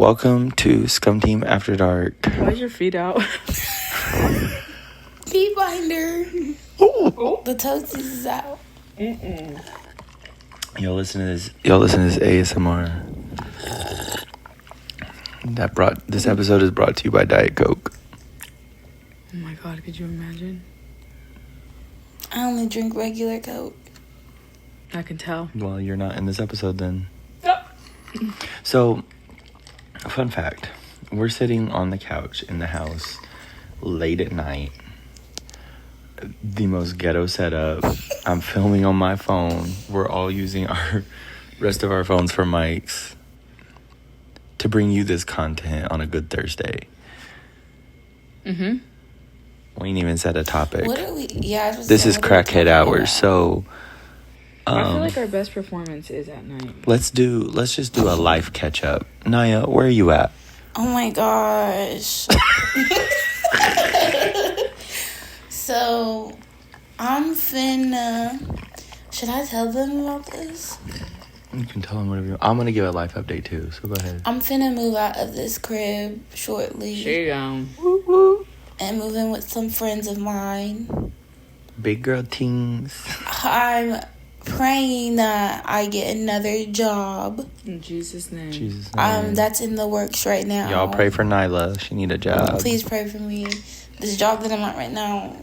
Welcome to Scum Team After Dark. Why's your feet out? Feet binder. Ooh. The toesies is out. Y'all listen to this ASMR. This episode is brought to you by Diet Coke. Oh my god, could you imagine? I only drink regular Coke. I can tell. Well, you're not in this episode then. So, fun fact. We're sitting on the couch in the house late at night. The most ghetto setup. I'm filming on my phone. We're all using our rest of our phones for mics to bring you this content on a good Thursday. Mm-hmm. We ain't even set a topic. What are we? Yeah, this is crackhead hours, so I feel like our best performance is at night. let's just do a life catch up. Naya, where are you at? Oh my gosh. So, I'm finna. Should I tell them about this? You can tell them whatever you want. I'm gonna give a life update too, so go ahead. I'm finna move out of this crib shortly. There you go. Woo woo. And move in with some friends of mine. Big girl things. I'm praying that I get another job. In Jesus' name. Jesus name. That's in the works right now. Y'all pray for Nyla. She need a job. Please pray for me. This job that I'm at right now,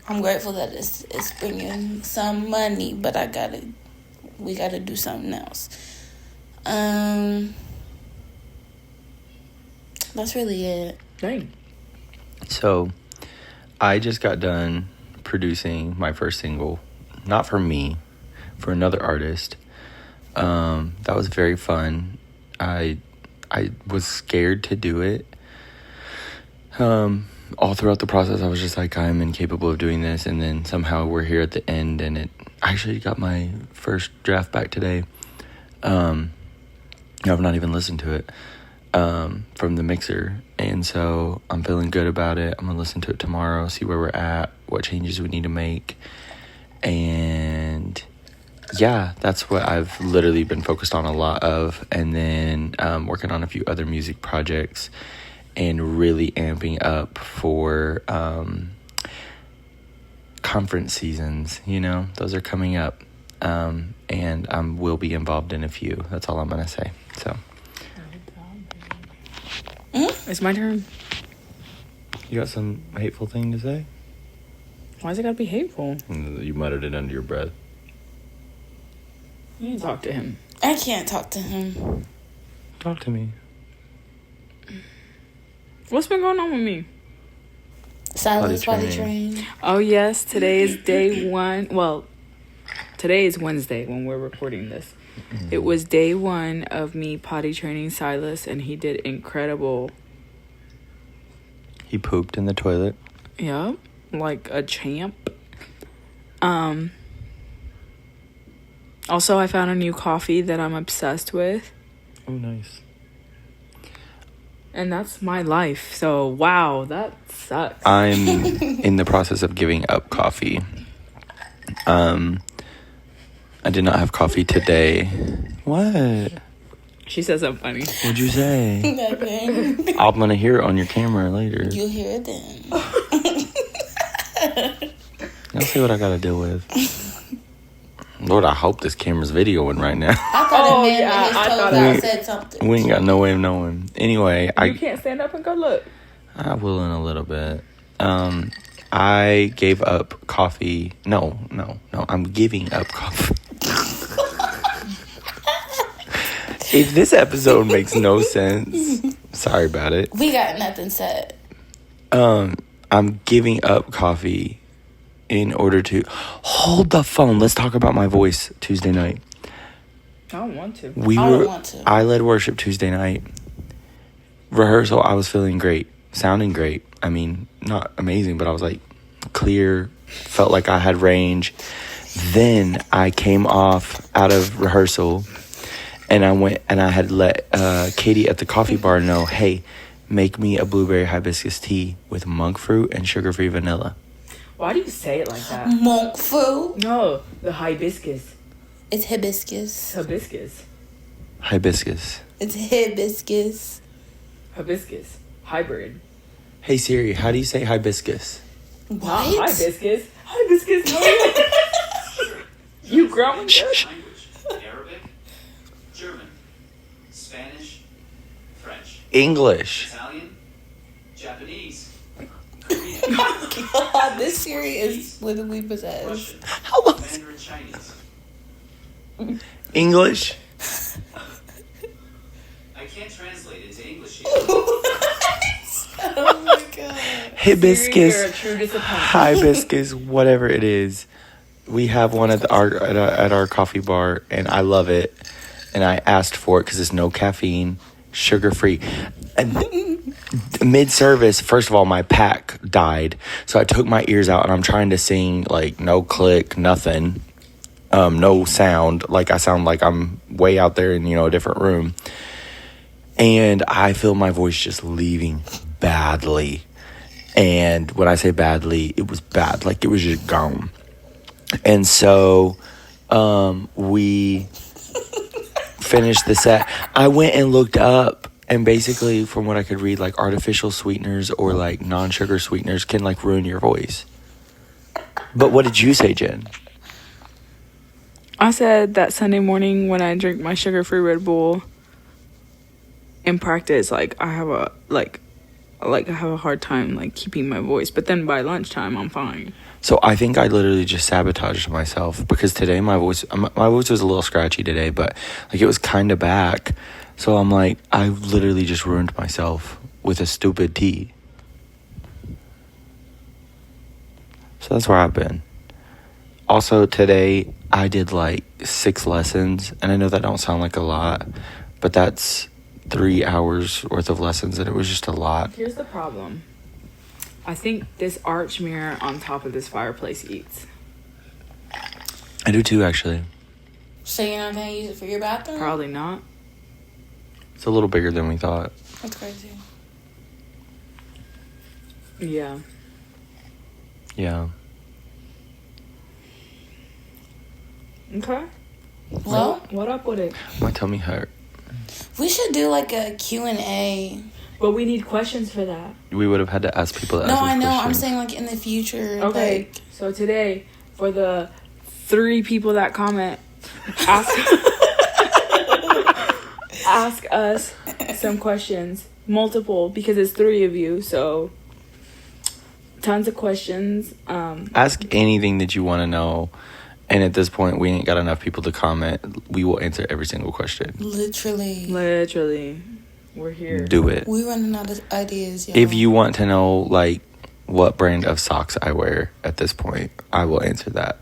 I'm grateful that it's bringing some money, but we gotta do something else. That's really it. Dang. So, I just got done producing my first single. Not for me, for another artist. That was very fun. I was scared to do it. All throughout the process, I was just like, I'm incapable of doing this. And then somehow we're here at the end, and I actually got my first draft back today. I've not even listened to it from the mixer. And so I'm feeling good about it. I'm going to listen to it tomorrow, see where we're at, what changes we need to make. And yeah, that's what I've literally been focused on a lot of. And then working on a few other music projects and really amping up for conference seasons, those are coming up. And I will be involved in a few. That's all I'm going to say. So. It's my turn. You got some hateful thing to say? Why's it gotta be hateful? You muttered it under your breath. You need to talk to him. I can't talk to him. Talk to me. What's been going on with me? Silence Potty Train. Oh, yes. Today is day one. Well, today is Wednesday when we're recording this. Mm-hmm. It was day one of me potty training Silas, and he did incredible. He pooped in the toilet. Yeah, like a champ. Also, I found a new coffee that I'm obsessed with. Oh, nice. And that's my life. So, wow, that sucks. I'm in the process of giving up coffee. I did not have coffee today. What? She said something funny. What'd you say? Nothing. I'm going to hear it on your camera later. You'll hear it then. I'll see what I got to deal with. Lord, I hope this camera's videoing right now. I thought it said something. We ain't got no way of knowing. Anyway, You can't stand up and go look. I will in a little bit. I gave up coffee. No. I'm giving up coffee. If this episode makes no sense, sorry about it. We got nothing said. I'm giving up coffee in order to hold the phone. Let's talk about my voice Tuesday night. I don't want to. I led worship Tuesday night. Rehearsal, I was feeling great, sounding great. I mean, not amazing, but I was like clear, felt like I had range. Then I came out of rehearsal, and I went and I had let Katie at the coffee bar know, hey, make me a blueberry hibiscus tea with monk fruit and sugar-free vanilla. Why do you say it like that? Monk fruit? No, the hibiscus. It's hibiscus. Hibiscus. Hibiscus. It's hibiscus. Hibiscus. Hybrid. Hey Siri, how do you say hibiscus? What? Not hibiscus. Hibiscus. No. You growing good? Language: Arabic, German, Spanish, French, English. Italian, Japanese, Korean, God, this Siri is literally possessed. Russian, How long? Mandarin Chinese. English. I can't translate it to English yet. Oh my god. Hibiscus. Siri, you're a true disappointment. Hibiscus, whatever it is. We have one at our coffee bar, and I love it. And I asked for it because it's no caffeine, sugar free. And mid service, first of all, my pack died, so I took my ears out and I'm trying to sing like no click, nothing, no sound. Like I sound like I'm way out there in a different room, and I feel my voice just leaving badly. And when I say badly, it was bad, like it was just gone. And so we finished the set. I went and looked up, and basically from what I could read, like artificial sweeteners or like non-sugar sweeteners can like ruin your voice. But what did you say, Jen? I said that Sunday morning when I drink my sugar-free Red Bull, in practice, like I have a hard time like keeping my voice, but then by lunchtime I'm fine. So I think I literally just sabotaged myself, because today my voice was a little scratchy today, but like it was kind of back. So I'm like, I literally just ruined myself with a stupid tea. So that's where I've been. Also today I did like 6 lessons, and I know that don't sound like a lot, but that's 3 hours worth of lessons, and it was just a lot. Here's the problem. I think this arch mirror on top of this fireplace eats. I do too, actually. So you're not gonna use it for your bathroom? Probably not. It's a little bigger than we thought. That's crazy. Yeah. Yeah. Okay. Well, What up with it? My tummy hurt. we should do like a Q&A. But we need questions for that. We would have had to ask people that No, ask us I know. I'm questions. saying like in the future. Okay. Like, So today, for the 3 people that comment, ask us some questions. Multiple, because it's 3 of you, so tons of questions. Ask anything that you want to know. And at this point, we ain't got enough people to comment. We will answer every single question. literally. We're here. Do it. We running out of ideas, y'all. If you want to know, like, what brand of socks I wear at this point, I will answer that.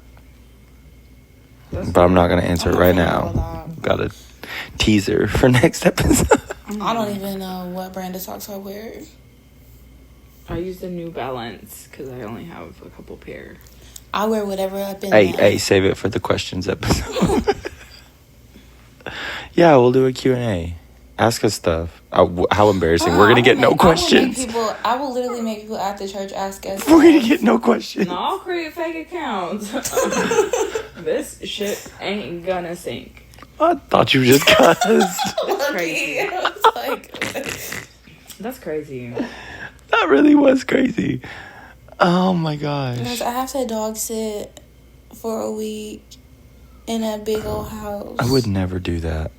But I'm not going to answer it right now. Got a teaser for next episode. I don't even know what brand of socks I wear. I use the New Balance because I only have a couple pair. I wear whatever up in Hey, save it for the questions episode. Yeah, we'll do a Q&A. Ask us stuff. How embarrassing. We're going to get no questions. I will literally make people at the church ask us. We're going to get no questions. No, I'll create fake accounts. This shit ain't gonna sink. I thought you just cussed. That's crazy. I was like, That's crazy. That really was crazy. Oh my gosh. guys, I have to dog sit for a week in a big old house. I would never do that.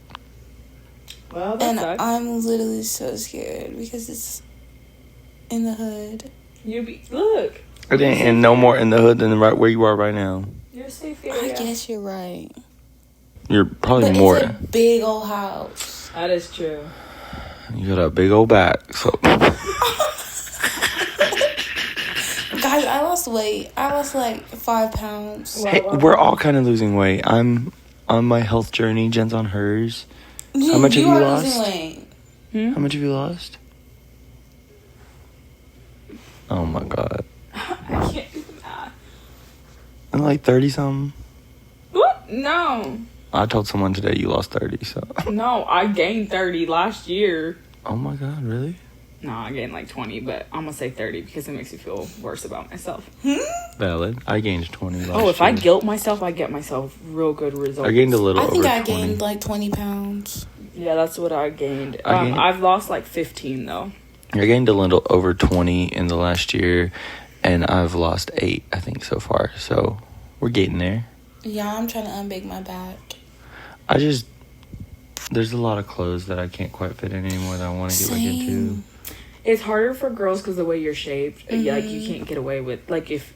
Well, that And sucks. I'm literally so scared because it's in the hood. Look. It ain't no more in the hood than right where you are right now. You're safe I area. guess you're right. You're probably But more. it's a big old house. That is true. You got a big old back. So Guys, I lost weight. I lost like 5 pounds. Wow. hey, we're all kind of losing weight. I'm on my health journey. Jen's on hers. How much have you are lost? losing weight. How much have you lost? Oh my god. I can't do the math. I'm like 30 something. What? No. I told someone today you lost 30, so. No, I gained 30 last year. Oh my god, really? I gained like 20, but I'm gonna say 30 because it makes me feel worse about myself. Valid. I gained 20 last Oh, if I year. guilt myself, I get myself real good results. I gained a little I think over I 20. gained like 20 pounds. Yeah, that's what I gained. I gained- I've lost like 15 though. I gained a little over 20 in the last year, and I've lost 8, I think, so far. So we're getting there. Yeah, I'm trying to unbig my back. There's a lot of clothes that I can't quite fit in anymore that I want to get back into. Same. It's harder for girls because the way you're shaped. Like, you can't get away with, like, if,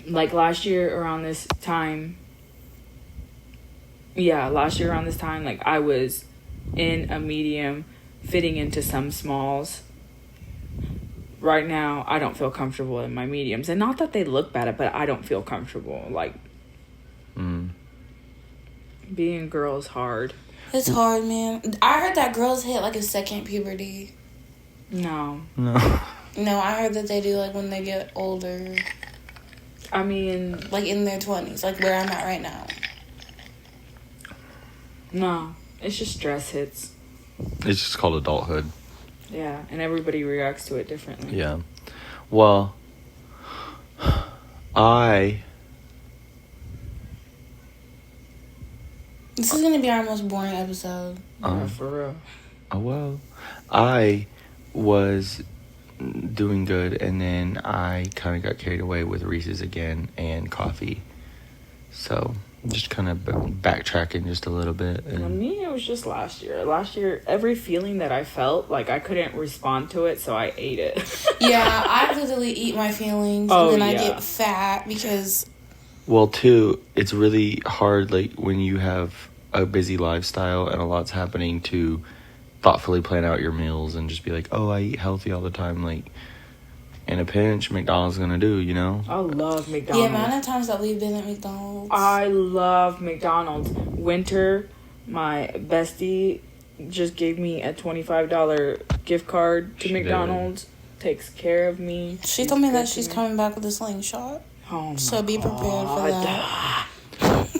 like, last year around this time, like, I was in a medium, fitting into some smalls. Right now, I don't feel comfortable in my mediums. And not that they look bad, but I don't feel comfortable. Like, being a girl is hard. It's hard, man. I heard that girls hit like a second puberty. No. No. No, I heard that they do like when they get older, I mean, like in their 20s, like where I'm at right now. no. It's just stress hits. It's just called adulthood. Yeah, and everybody reacts to it differently. Yeah. Well, This is gonna be our most boring episode. Yeah, for real. I was doing good, and then I kind of got carried away with Reese's again and coffee. So, just kind of backtracking just a little bit. For And me, it was just last year. Last year, every feeling that I felt, like, I couldn't respond to it, so I ate it. Yeah, I literally eat my feelings Oh, and then I yeah. get fat because well, too, it's really hard, like, when you have a busy lifestyle and a lot's happening to thoughtfully plan out your meals and just be like, oh, I eat healthy all the time. Like, in a pinch, McDonald's gonna do, you know? I love the McDonald's. amount of times that we've been at McDonald's. I love McDonald's. Winter, my bestie just gave me a $25 gift card to She did. McDonald's. Takes care of me. She told me good that to she's me. coming back with a slingshot. Oh my So be prepared for God. that.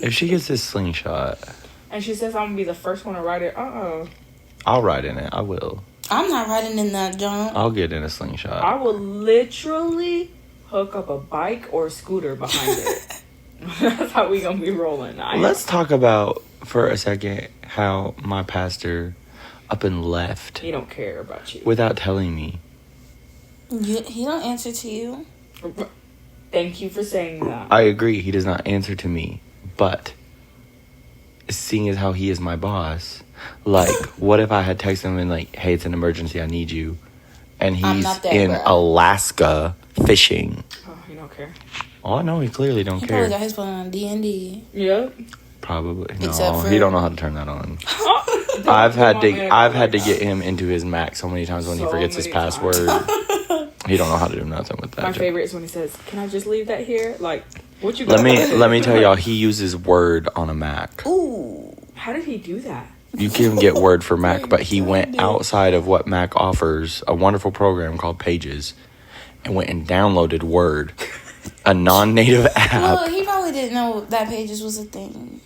If she gets this slingshot, And she says I'm gonna be the first one to ride it. I'll ride in it. I will. I'm not riding in that junk. I'll get in a slingshot. I will literally hook up a bike or a scooter behind it. That's how we gonna be rolling. Let's talk about, for a second, how my pastor up and left He don't care about you. without telling me. He don't answer to you. Thank you for saying that. I agree, he does not answer to me, but seeing as how he is my boss, like, what if I had texted him and like, hey, it's an emergency, I need you, and I'm he's not there, in bro. Alaska fishing. Oh, he don't care. Oh, no, he clearly don't He care. probably got his phone on D&D. Yep. Probably no. Except for- He don't know how to turn that on. Oh, I've had Come on, to man. I've had to get him into his Mac so many times when he So forgets his many times. password. He don't know how to do nothing with that. My favorite is when he says, "Can I just leave that here?" Like, what you? Let got? me tell y'all, he uses Word on a Mac. Ooh. How did he do that? You can get Word for Mac, but he went Goodness. outside of what Mac offers, a wonderful program called Pages, and went and downloaded Word, a non-native app. Well, he probably didn't know that Pages was a thing.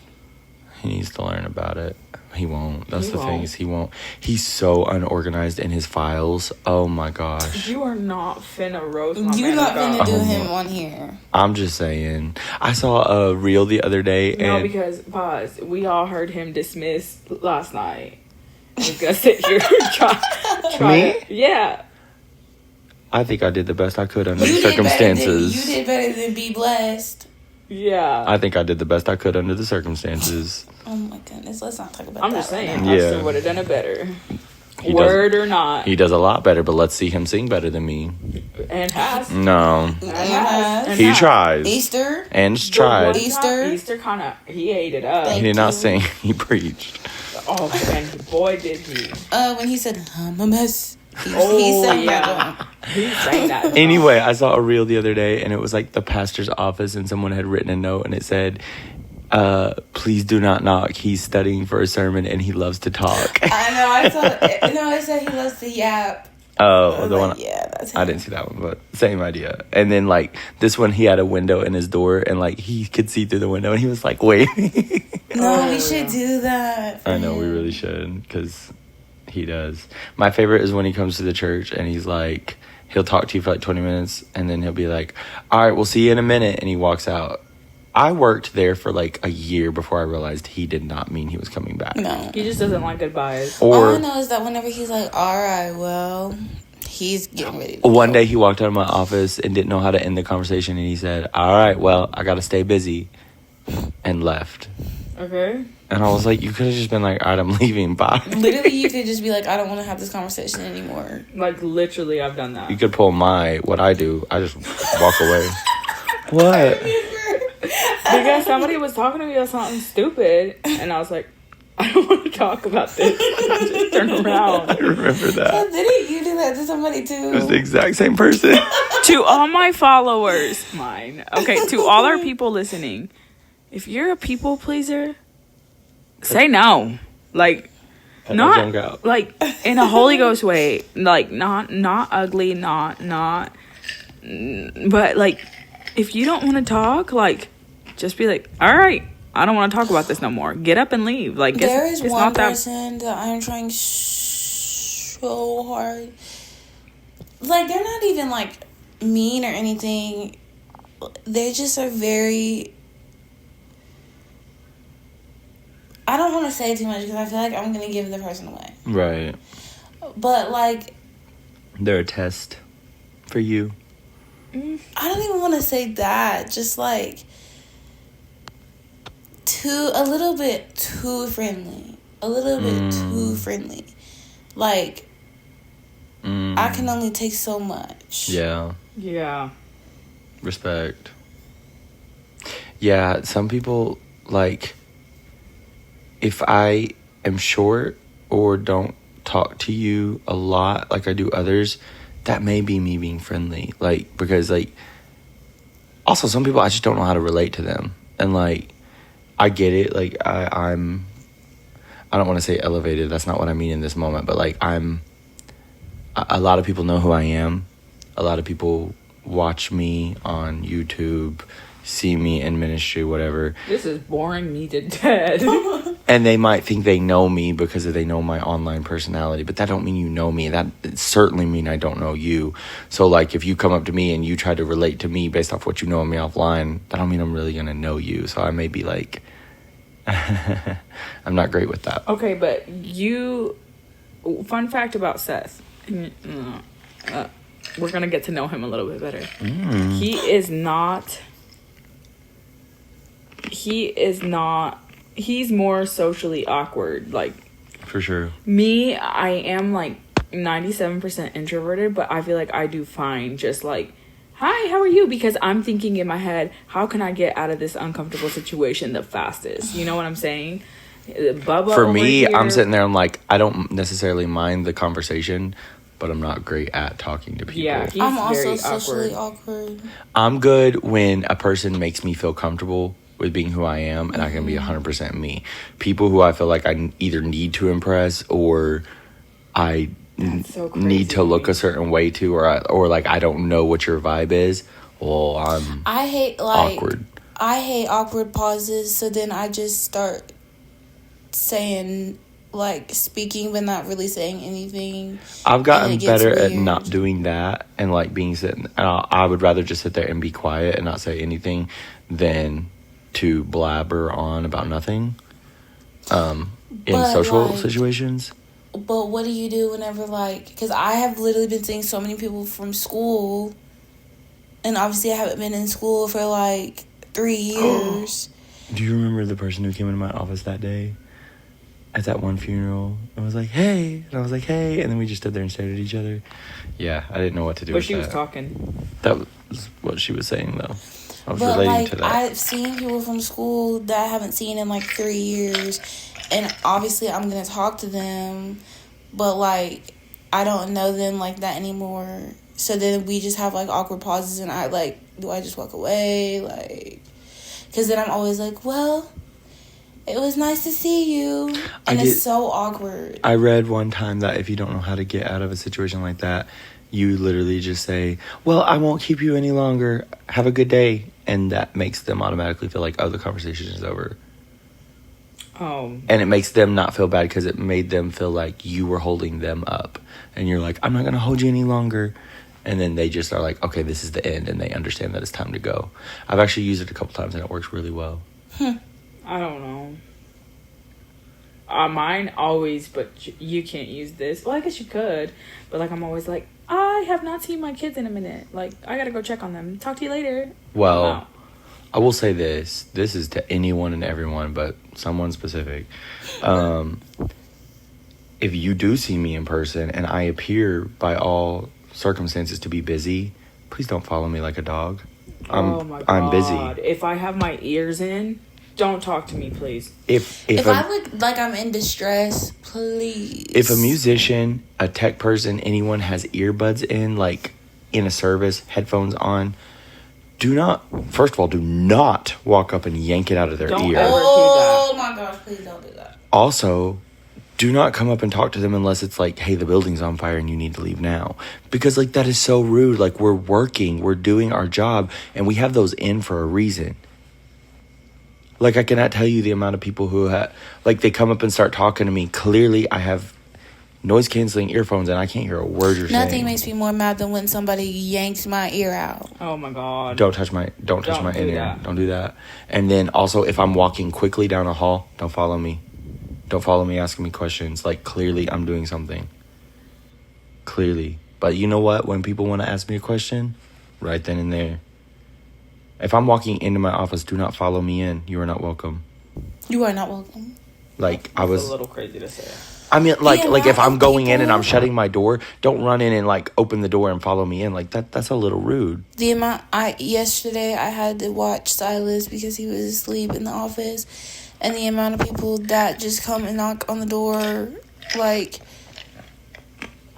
He needs to learn about it. He won't. That's He the thing, won't. is he won't. He's so unorganized in his files. Oh my gosh. You are not finna roast my You're man not about- gonna do Oh him my- on here. I'm just saying. I saw a reel the other day, No, and because pause. We all heard him dismiss last night. He's gonna sit here and try. Me? Yeah. I think I did the best I could under the You circumstances. did better than be blessed. Yeah. I think I did the best I could under the circumstances. Oh my goodness, let's not talk about I'm that. just saying. Right Yeah. I still would have done it better. He Word or not. He does a lot better, but let's see him sing better than me. And has. No. And has. And He has. tries. Easter. And The one tried. time, Easter. Easter kind of, he ate it up. He Thank did not you. sing. He preached. Oh, man, boy, did he. When he said, I'm a mess. He Oh, sang yeah. that one. He sang that. Anyway, I saw a reel the other day, and it was like the pastor's office, and someone had written a note, and it said, please do not knock. He's studying for a sermon, and he loves to talk. I know, I saw it. No, I said he loves to yap. I Oh, was the like, one. yeah, that's him. I didn't see that one, but same idea. And then, like, this one, he had a window in his door, and, like, he could see through the window, and he was like, wait. No, Oh, we should yeah. do that. for I know, we him. really should, because He does. My favorite is when he comes to the church and he's like, he'll talk to you for like 20 minutes and then he'll be like, all right, we'll see you in a minute. And he walks out. I worked there for like a year before I realized he did not mean he was coming back. No. He just doesn't like goodbyes. All Or I know is that whenever he's like, all right, well, he's getting ready to one go. day he walked out of my office and didn't know how to end the conversation. And he said, all right, well, I got to stay busy. And left. Okay. And I was like, you could have just been like, all right, I'm leaving. Bye. Literally, you could just be like, I don't want to have this conversation anymore. Like, literally, I've done that. You could pull what I do. I just walk away. What? Because somebody was talking to me about something stupid, and I was like, I don't want to talk about this. I just turn around. I remember that. Oh, didn't you do that to somebody too? It was the exact same person. To all my followers, mine. Okay, to all our people listening, if you're a people pleaser, say no. Like, Cut my junk not out. like in a Holy Ghost way. Like, not ugly, not. But like, if you don't want to talk, like, just be like, all right, I don't want to talk about this no more. Get up and leave. Like, There is it's one not that. person that I am trying so hard. Like, they're not even like mean or anything. They just are very. I don't want to say too much because I feel like I'm gonna give the person away. Right. But like, They're a test for you. I don't even want to say that. Just like a little bit too friendly. A little bit too friendly. Like, I can only take so much. Yeah. Yeah. Respect. Yeah, some people, like, if I am short or don't talk to you a lot like I do others, that may be me being friendly. Like, because, like, also some people, I just don't know how to relate to them. And, like, I get it. Like, I don't want to say elevated. That's not what I mean in this moment. But, like, a lot of people know who I am. A lot of people watch me on YouTube, see me in ministry, whatever. This is boring me to death. And they might think they know me because they know my online personality, but that don't mean you know me. That certainly mean I don't know you. So, like, if you come up to me and you try to relate to me based off what you know of me offline, that don't mean I'm really gonna know you. So I may be like, I'm not great with that. Okay, but fun fact about Seth. We're gonna get to know him a little bit better. He is not. He's more socially awkward. Like, For sure. me, I am like 97% introverted, but I feel like I do fine. Just like, hi, how are you? Because I'm thinking in my head, how can I get out of this uncomfortable situation the fastest? You know what I'm saying? Bubba For over me, here- I'm sitting there, I'm like, I don't necessarily mind the conversation, but I'm not great at talking to people. Yeah, he's I'm also very socially awkward. awkward. I'm good when a person makes me feel comfortable with being who I am, and I can be 100% me. People who I feel like I either need to impress or I That's so need to crazy. look a certain way to, or like I don't know what your vibe is. Well, I'm I hate like awkward. I hate awkward pauses. So then I just start saying, like, speaking but not really saying anything. I've gotten and it gets better at weird. not doing that and like being sitting. I would rather just sit there and be quiet and not say anything than to blabber on about nothing. In But, social like, situations. But what do you do whenever, like, because I have literally been seeing so many people from school, and obviously I haven't been in school for like 3 years. Do you remember the person who came into my office that day at that one funeral and was like, hey, and I was like, hey, and then we just stood there and stared at each other? Yeah, I didn't know what to do But with she that. was talking. That was what she was saying, though. I was But relating like to that. I've seen people from school that I haven't seen in like 3 years, and obviously I'm gonna talk to them, but like I don't know them like that anymore. So then we just have like awkward pauses, and I like, do I just walk away? Like, because then I'm always like, well, it was nice to see you, and it's so awkward. I read one time that if you don't know how to get out of a situation like that, you literally just say, well, I won't keep you any longer. Have a good day. And that makes them automatically feel like, oh, the conversation is over. Oh. And it makes them not feel bad because it made them feel like you were holding them up. And you're like, I'm not going to hold you any longer. And then they just are like, okay, this is the end. And they understand that it's time to go. I've actually used it a couple times and it works really well. I don't know. Mine always, but you can't use this. Well, I guess you could. But, like, I'm always like, I have not seen my kids in a minute. Like, I got to go check on them. Talk to you later. Well, Wow. I will say this. This is to anyone and everyone, but someone specific. If you do see me in person and I appear by all circumstances to be busy, please don't follow me like a dog. Oh my God. I'm busy. If I have my ears in, don't talk to me, please. If I look like I'm in distress, please. If a musician, a tech person, anyone has earbuds in, like in a service, headphones on, do not walk up and yank it out of their Don't ear. ever- Oh my gosh, please don't do that. Also, do not come up and talk to them unless it's like, hey, the building's on fire and you need to leave now. Because, like, that is so rude. Like, we're working, we're doing our job, and we have those in for a reason. Like, I cannot tell you the amount of people who like, they come up and start talking to me. Clearly, I have noise-canceling earphones, and I can't hear a word you're saying. Nothing makes me more mad than when somebody yanks my ear out. Oh my God. Don't touch my Don't do in-ear. that. Don't do that. And then also, if I'm walking quickly down a hall, don't follow me. Don't follow me asking me questions. Like, clearly I'm doing something. Clearly. But you know what? When people want to ask me a question, right then and there. If I'm walking into my office, do not follow me in. You are not welcome. You are not welcome. Like, That's a little crazy to say. I mean, like amount if I'm of going in and people- I'm shutting my door, don't run in and, like, open the door and follow me in. Like, that's a little rude. The amount yesterday I had to watch Silas because he was asleep in the office, and the amount of people that just come and knock on the door, like,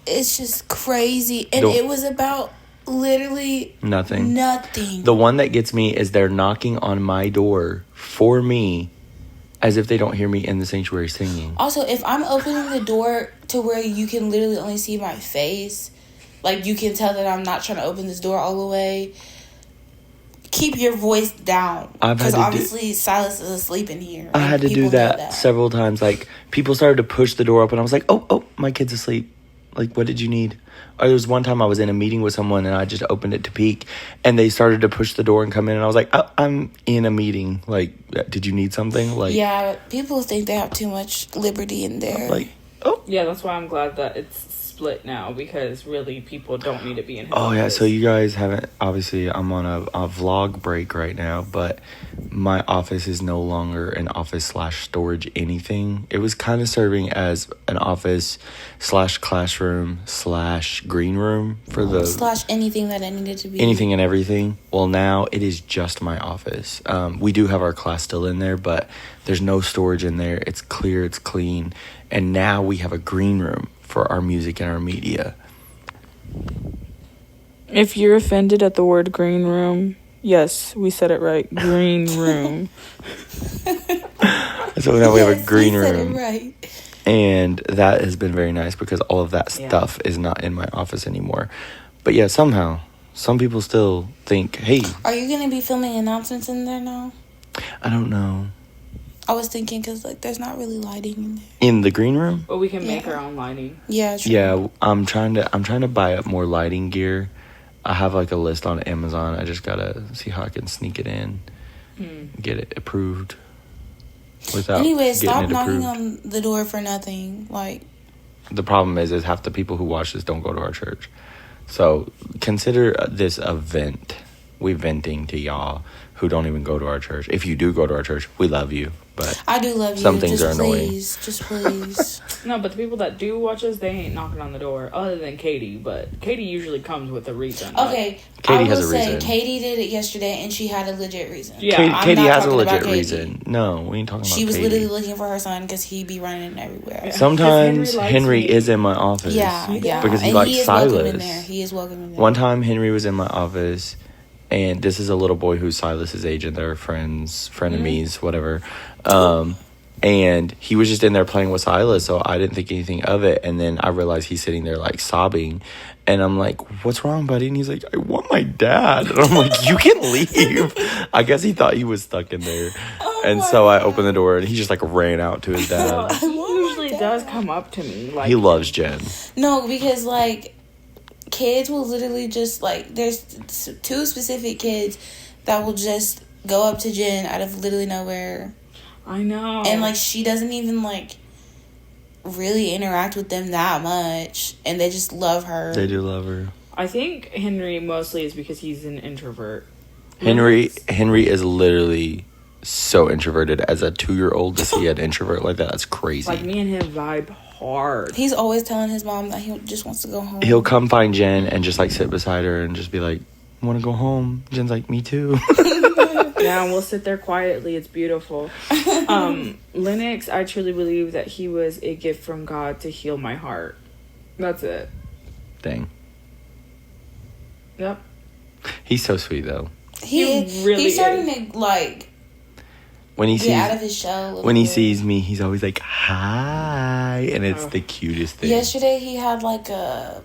it's just crazy. And it was about literally Nothing. nothing. The one that gets me is they're knocking on my door for me as if they don't hear me in the sanctuary singing. Also, if I'm opening the door to where you can literally only see my face, like, you can tell that I'm not trying to open this door all the way, keep your voice down. I've had Because to do- obviously Silas is asleep in here. I and had to people do know that several times. Like, people started to push the door open. I was like, oh, my kid's asleep. Like, what did you need? Or there was one time I was in a meeting with someone and I just opened it to peek, and they started to push the door and come in, and I was like, oh, I'm in a meeting. Like, did you need something? Like, Yeah, people think they have too much liberty in there. like, oh. Yeah, that's why I'm glad that it's split now, because really people don't need to be in his Oh, yeah, office. so you guys haven't, obviously, I'm on a vlog break right now, but my office is no longer an office/storage anything. It was kind of serving as an office/classroom/green room for the... Slash anything that it needed to be. anything and everything. Well, now it is just my office. We do have our class still in there, but there's no storage in there. It's clear, it's clean. And now we have a green room for our music and our media. If you're offended at the word green room, yes, we said it right. Green room. So now we have a Yes, green you said room. it right. And that has been very nice because all of that Yeah. stuff is not in my office anymore. But yeah, somehow, some people still think, hey, Are you going to be filming announcements in there now? I don't know. I was thinking because, like, there's not really lighting in there. In the green room? But we can make Yeah. our own lighting. Yeah, true. Yeah, I'm trying to buy up more lighting gear. I have like a list on Amazon. I just gotta see how I can sneak it in, get it approved. Without Anyway, getting stop it knocking approved. on the door for nothing. Like, The problem is half the people who watch this don't go to our church. So consider this a vent. We venting to y'all who don't even go to our church. If you do go to our church, we love you. But I do love you. Some things just are annoying. please, just please. No, but the people that do watch us, they ain't knocking on the door, other than Katie. But Katie usually comes with a reason. Okay, Katie I has will a say reason. Katie did it yesterday, and she had a legit reason. Yeah, I'm Katie not has a talking about legit Katie. reason. No, we ain't talking about She was Katie. literally looking for her son because he be running everywhere. Yeah. Sometimes Henry Henry likes me. is in my office. Yeah, yeah. Because he and likes he is welcome in Silas. there. He is welcome in there. One time Henry was in my office, and this is a little boy who's Silas's age, and they're friends, frenemies, whatever. And he was just in there playing with Silas, so I didn't think anything of it. And then I realized he's sitting there like sobbing, and I'm like, "What's wrong, buddy?" And he's like, "I want my dad." And I'm like, "You can leave." I guess he thought he was stuck in there. Oh And my so I God. opened the door and he just like ran out to his Well, dad. he usually does come up to me. Like He loves Jen. No, because like kids will literally just like there's two specific kids that will just go up to Jen out of literally nowhere, I know. and like she doesn't even like really interact with them that much, and they just love her. They do love her. I think Henry mostly is because he's an introvert. Henry is literally so introverted. As a 2-year-old, to see an introvert like that, that's crazy. Like, me and him vibe hard. He's always telling his mom that he just wants to go home. He'll come find Jen and just like sit beside her and just be like, "Want to go home?" Jen's like, "Me too." Yeah, and we'll sit there quietly. It's beautiful. Lennox, I truly believe that he was a gift from God to heal my heart. That's it. Dang. Yep. He's so sweet though. He really he's starting to like When he get out sees of his shell. a little when he bit. sees me, he's always like, "Hi," and it's the cutest thing. Yesterday he had like a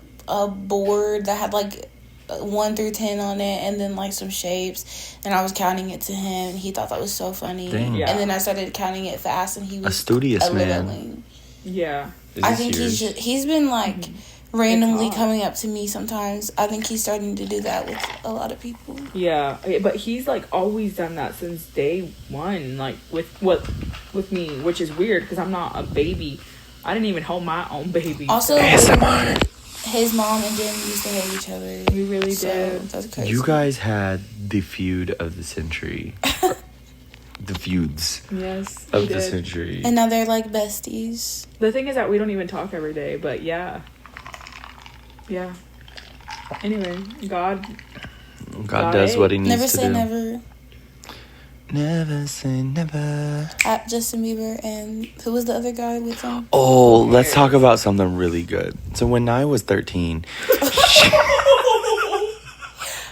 board that had like 1 through 10 on it, and then like some shapes, and I was counting it to him, and he thought that was so funny. Dang. Yeah. And then I started counting it fast, and he was A studious man. little. Yeah. Is I this think yours? he's been like randomly It's hot. coming up to me sometimes. I think he's starting to do that with a lot of people. Yeah, but he's like always done that since day one, like with me, which is weird because I'm not a baby. I didn't even hold my own baby. Also, ASMR. his mom and Jen used to hate each other. We really did. That's crazy. You guys had the feud of the century. The feuds Yes, we of the did. century. And now they're like besties. The thing is that we don't even talk every day, but yeah. Anyway, God God does what he needs Never to say do. never. Never say never. At Justin Bieber and who was the other guy with him? Oh, let's talk about something really good. So when I was 13,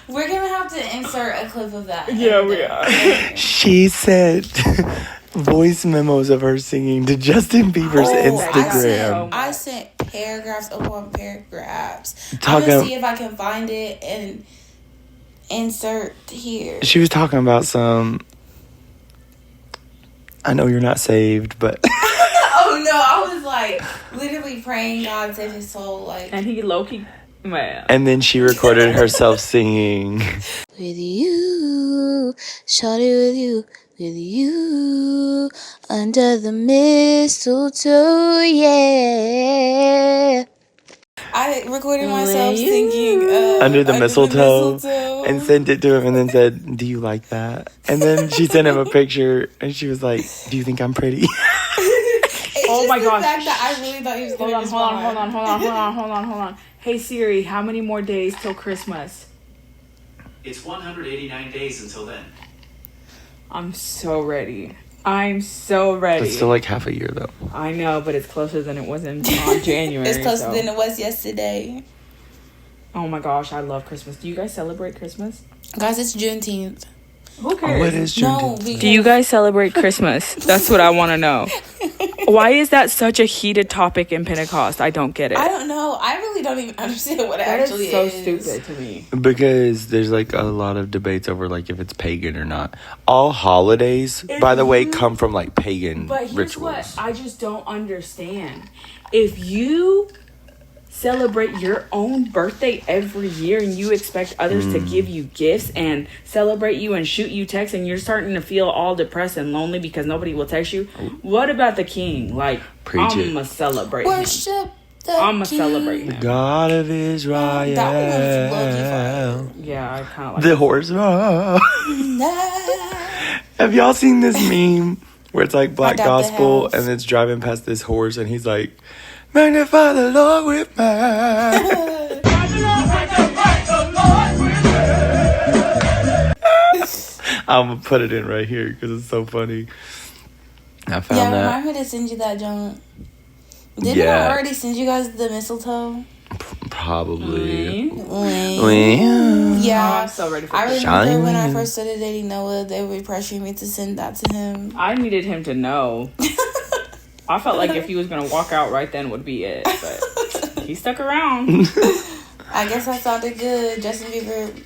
We're gonna have to insert a clip of that. Yeah, we are. she sent voice memos of her singing to Justin Bieber's Instagram. I sent paragraphs upon paragraphs. I'm Talking- gonna see if I can find it and insert here. She was talking about some. I know you're not saved, but Oh no, I was like literally praying God save his soul. Like and he low-key, man. and then she recorded herself singing. with you, shawty with you, under the mistletoe, yeah. I recorded myself singing Under the mistletoe, and sent it to him and then said, "Do you like that?" And then she sent him a picture and she was like, "Do you think I'm pretty?" Oh my gosh. The fact that I really thought he was going to Hold on. Hey Siri, how many more days till Christmas? It's 189 days until then. I'm so ready. I'm so ready. It's still like half a year though. I know, but it's closer than it was in on January. It's closer so. than it was yesterday. Oh my gosh, I love Christmas. Do you guys celebrate Christmas? Guys, it's Juneteenth. Who cares? What is No, Juneteenth? because Do you guys celebrate Christmas? That's what I want to know. Why is that such a heated topic in Pentecost? I don't get it. I don't know. I really don't even understand what it That actually is so is. stupid to me. Because there's like a lot of debates over like if it's pagan or not. All holidays, by the way, come from like pagan But here's rituals. what I just don't understand. If you celebrate your own birthday every year and you expect others to give you gifts and celebrate you and shoot you texts and you're starting to feel all depressed and lonely because nobody will text you, what about the king? Like, Preach it. I'ma celebrate him. Worship the I'ma King. celebrate him. God of Israel. That one was low-key fire. Yeah, I kind of like The horse. Have y'all seen this meme where it's like black doubt they gospel have. and it's driving past this horse and he's like, "Magnify the Lord with me." I'm gonna put it in right here because it's so funny. I found Yeah, that. remind me to send you that, John. Didn't Yeah. I already send you guys the mistletoe? Probably. Mm-hmm. Well, Yeah. I'm so ready for I Christmas. remember when I Shiny. first started dating Noah, they were pressuring me to send that to him. I needed him to know. I felt like if he was gonna walk out right then would be it, but he stuck around. I guess I sounded good. Justin Bieber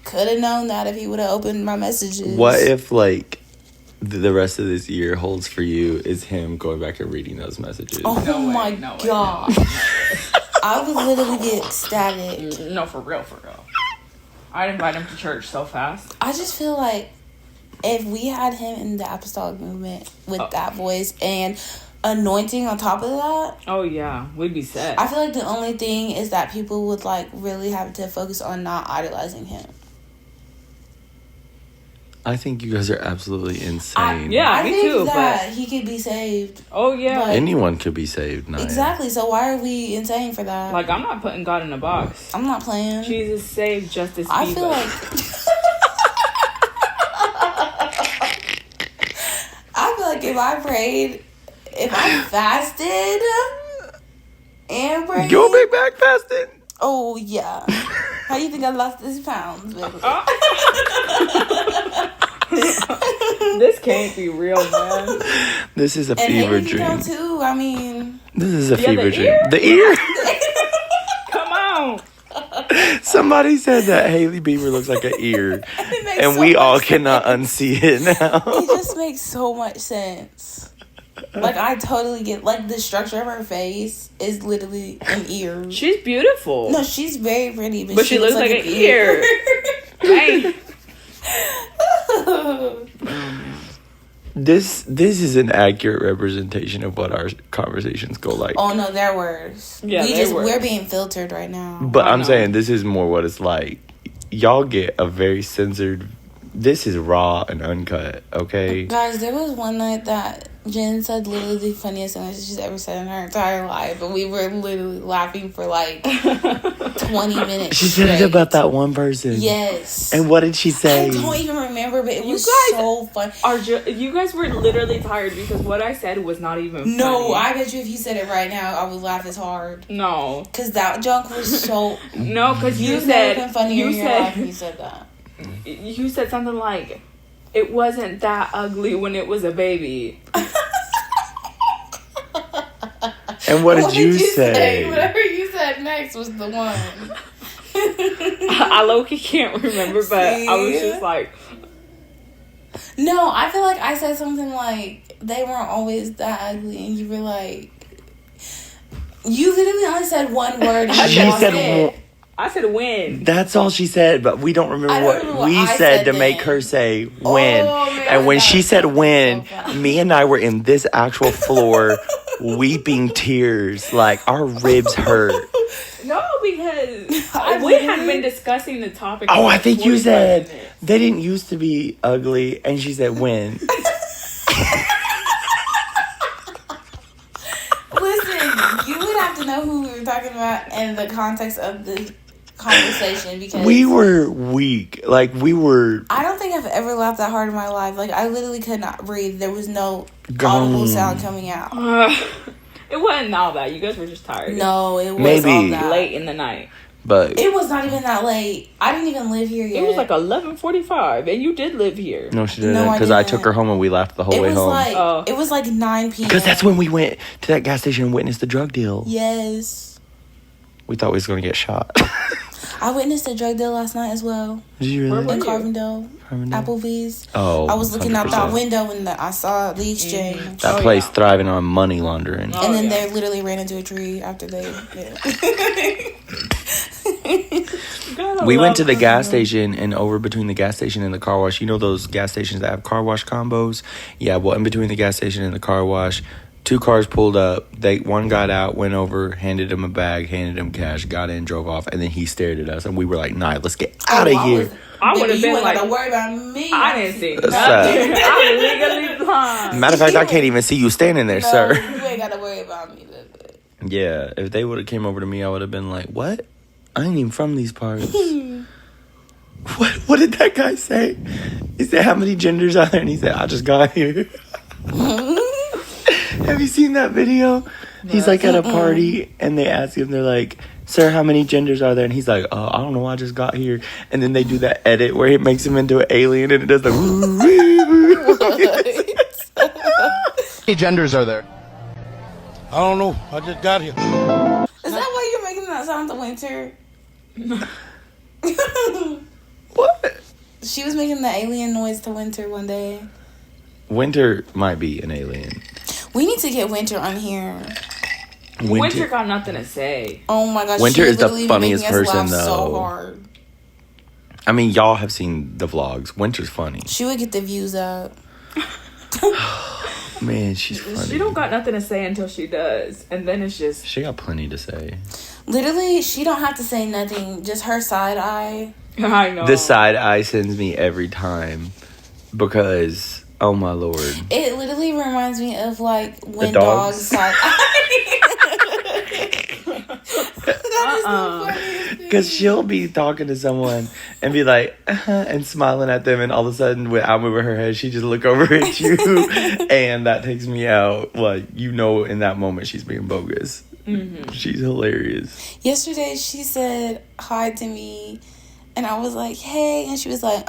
could have known that if he would have opened my messages. what if like the rest of this year holds for you is him going back and reading those messages. Oh No way, my no way, god. I would literally get ecstatic. No, for real. I'd invite him to church so fast. I just feel like if we had him in the apostolic movement with that voice and anointing on top of that, Oh yeah, we'd be set. I feel like the only thing is that people would like really have to focus on not idolizing him. I think you guys are absolutely insane. Yeah, I me think too, that he could be saved. Oh yeah. But- Anyone could be saved, Naya. Exactly. So why are we insane for that? Like, I'm not putting God in a box. I'm not playing. Jesus saved Justice I Bieber. feel like if I prayed, if I fasted and prayed, Your big back fasting. oh yeah. How you think I lost this pounds, baby? This can't be real, man. This is a And fever maybe you know dream. too. I mean, This is a Yeah, fever the dream. ear? The ear. Come on. Somebody said that Hailey Bieber looks like an ear, it makes and so we much all sense. cannot unsee it now. It just makes so much sense. Like I totally get like the structure of her face is literally an ear. She's beautiful. No, she's very pretty, But she looks like an ear. Hey. This is an accurate representation of what our conversations go like. Oh no, they're worse. Yeah, they're worse. We're being filtered right now. But I I'm know. saying this is more what it's like. Y'all get a very censored. This is raw and uncut, okay? Guys, there was one night that Jen said literally the funniest thing that she's ever said in her entire life, and we were literally laughing for like 20 minutes. She said it straight. about that one person. Yes. And what did she I say? don't even remember, but it You was guys so fun. You guys were literally tired because what I said was not even No, funny. I bet you if you said it right now, I would laugh as hard. No. Because that junk was so... No, because you You've never said... been funnier You in your life said... when you said that. You said something like, it wasn't that ugly when it was a baby. And what did you say? Whatever you said next was the one. I low-key can't remember, but I was See? just like... No, I feel like I said something like, they weren't always that ugly, and you were like... You literally only said one word. And She you lost said it. I said when. That's all she said, but we don't remember I don't what remember what we I said said to then. make her say when. Oh, man, And when that she was said so when, funny. me and I were in this actual floor weeping tears. Like, our ribs hurt. No, because I we had literally- been discussing the topic. Oh, for I like think you 45 said minutes. they didn't used to be ugly. And she said when. Listen, you would have to know who we were talking about and the context of the conversation because We were weak. Like, we were I don't think I've ever laughed that hard in my life. Like I literally could not breathe. There was no Gone. audible sound coming out. It wasn't all that. You guys were just tired. No, it was Maybe. all that. Late in the night. but It was not even that late. I didn't even live here yet. It was like 11:45, and you did live here. no, she No, didn't. I Because I didn't. took her home and we laughed the whole It way was home. like Oh. it was like 9 p.m. Because that's when we went to that gas station and witnessed the drug deal. Yes. We thought we was going to get shot. I witnessed a drug deal last night as well. Did you really? Where In were you? Carbondale, Carbondale? Applebee's. Oh, I was looking out that 100%. window and I saw the exchange. That Oh, place yeah. thriving on money laundering. Oh, And then yeah. they literally ran into a tree after they. Gotta We went to love the her. gas station, and over between the gas station and the car wash, you know those gas stations that have car wash combos? Yeah, well, in between the gas station and the car wash, 2 cars pulled up. One got out, went over, handed him a bag, handed him cash, got in, drove off, and then he stared at us, and we were like, nah, let's get out of here. I would have you been ain't like, gotta worry about me. I didn't see That's nothing. I'm legally blind. Matter of fact, I can't even see you standing there, No, sir. you ain't gotta worry about me, baby. Yeah, if they would have came over to me, I would have been like, what? I ain't even from these parts. What did that guy say? He said, how many genders are there? And he said, I just got here. Have you seen that video? He's like at a party and they ask him, they're like, sir, how many genders are there? And he's like, I don't know, I just got here. And then they do that edit where it makes him into an alien and it does the How many genders are there? I don't know. I just got here. Is that why you're making that sound to Winter? What? She was making the alien noise to Winter one day. Winter might be an alien. We need to get Winter on here. Winter got nothing to say. Oh my gosh. Winter she is the literally funniest making us person, laugh so though. hard. I mean, y'all have seen the vlogs. Winter's funny. She would get the views up. Man, she's funny. She don't got nothing to say until she does. And then it's just... She got plenty to say. Literally, she don't have to say nothing. Just her side eye. I know. This side eye sends me every time. Because, oh my lord. It literally reminds me of like when dogs? dogs side eye. That is so funny. Because she'll be talking to someone and be like, and smiling at them. And all of a sudden, without moving her head, she just look over at you. And that takes me out. Like, you know, in that moment, she's being bogus. Mm-hmm. She's hilarious. Yesterday, she said hi to me. And I was like, hey. And she was like,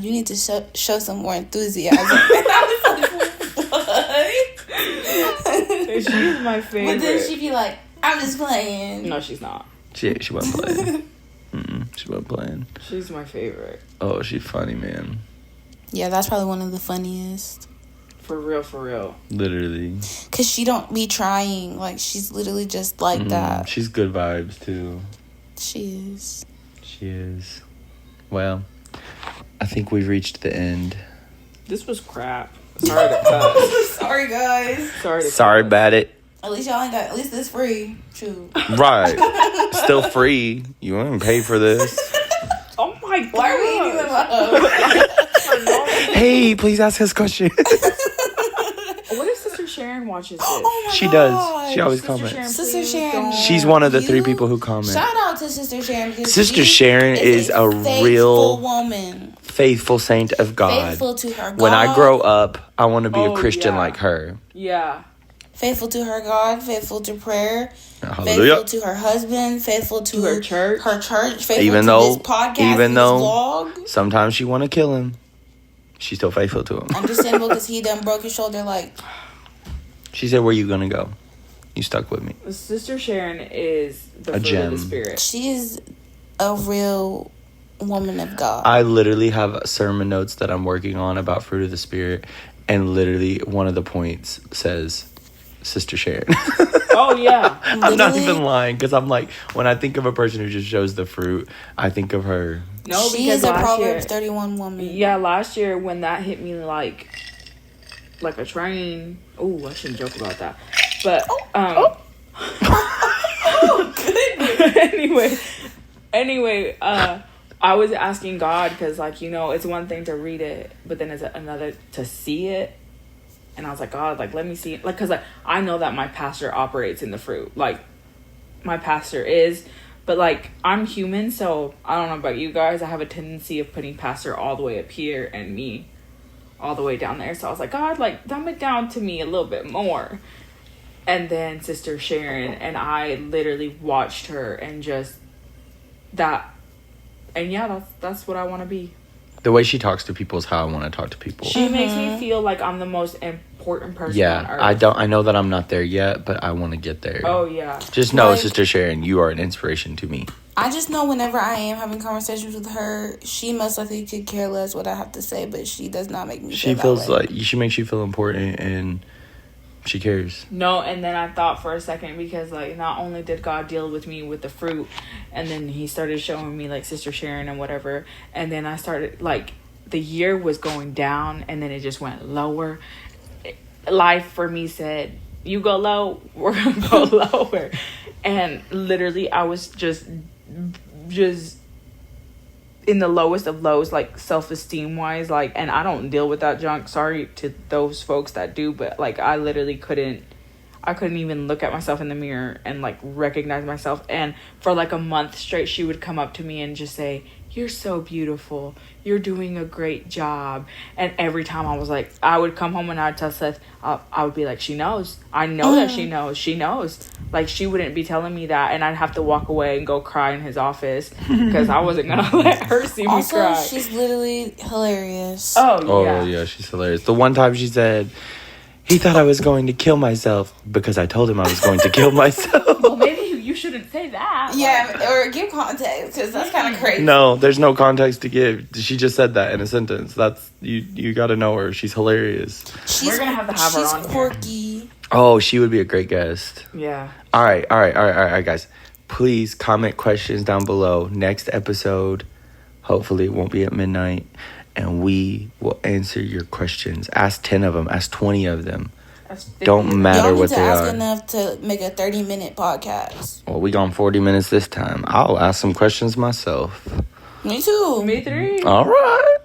you need to show some more enthusiasm. And I was like, what? She's my favorite. But then she'd be like, I'm just playing. No, she's not. She wasn't playing. She wasn't playing. She's my favorite. Oh, she's funny, man. Yeah, that's probably one of the funniest. For real. Literally. Because she don't be trying. Like, she's literally just like that. She's good vibes, too. She is. She is. Well, I think we've reached the end. This was crap. Sorry to cut. Sorry, guys. Sorry about it. At least y'all ain't got. At least this free. True. Right. Still free. You ain't pay for this. Oh my god. Why are we eating them up? Hey, please ask us questions. What if Sister Sharon watches this? Oh my She gosh. does. She always Sister comments. Sharon, Sister please Sharon. don't. She's one of the You- 3 people who comment. Shout out to Sister Sharon. Because Sister she Sharon is a faithful real woman. Faithful saint of God. Faithful to her God. When I grow up, I want to be a Oh, Christian yeah. like her. Yeah. Faithful to her God. Faithful to prayer. Hallelujah. Faithful to her husband. Faithful to her church. Her church. Faithful Even to though- this podcast. even and though- this vlog. Sometimes she want to kill him. She's still faithful to him. Understandable because he done broke his shoulder. Like, She said, where you going to go? You stuck with me. Sister Sharon is the A fruit gem. of the spirit. she is a real woman of God. I literally have sermon notes that I'm working on about fruit of the spirit. And literally one of the points says, Sister Sharon. Oh yeah. I'm not Literally. even lying. Because I'm like, when I think of a person who just shows the fruit, I think of her. No, she because is a last Proverbs year, 31 woman. yeah, last year when that hit me like a train. Oh, I shouldn't joke about that. But anyway, I was asking God because, like, you know, it's one thing to read it, but then it's another to see it. And I was like, God, like, let me see it. Like, because, like, I know that my pastor operates in the fruit. Like, my pastor is. But, like, I'm human, so I don't know about you guys. I have a tendency of putting pastor all the way up here and me all the way down there. So I was like, God, like, dumb it down to me a little bit more. And then Sister Sharon and I literally watched her and just that. And yeah, that's what I want to be. The way she talks to people is how I want to talk to people. She makes me feel like I'm the most important person on Yeah, earth. I know that I'm not there yet, but I want to get there. Oh, yeah. Just know, Like- Sister Sharon, you are an inspiration to me. I just know whenever I am having conversations with her, she most likely could care less what I have to say, but she does not make me She feel feels that way. like she makes you feel important and she cares. No, and then I thought for a second because, like, not only did God deal with me with the fruit, and then he started showing me, like, Sister Sharon and whatever, and then I started, like, the year was going down, and then it just went lower. Life for me said, you go low, we're going to go lower. And literally, I was just in the lowest of lows, like, self-esteem wise, like, and I don't deal with that junk. Sorry to those folks that do, but, like, I literally couldn't even look at myself in the mirror and, like, recognize myself. And for, like, a month straight, she would come up to me and just say, you're so beautiful, you're doing a great job. And every time I was like, I would come home and I'd tell Seth, I would be like, she knows, I know that she knows. Like, she wouldn't be telling me that, and I'd have to walk away and go cry in his office because I wasn't gonna let her see me Also, cry. she's literally hilarious. Oh, yeah, she's hilarious. The one time she said, he thought I was going to kill myself because I told him I was going to kill myself. Well, maybe you shouldn't say that. Yeah, or give context because that's kind of crazy. No, there's no context to give. She just said that in a sentence. That's you got to know her. She's hilarious. We're gonna have to have her on She's here. quirky. Oh, she would be a great guest. Yeah. All right, guys. Please comment questions down below. Next episode, hopefully it won't be at midnight, and we will answer your questions. Ask 10 of them. Ask 20 of them. Don't matter Y'all need what to they ask are. enough to make a 30-minute podcast. Well, we gone 40 minutes this time. I'll ask some questions myself. Me too. Me three. All right.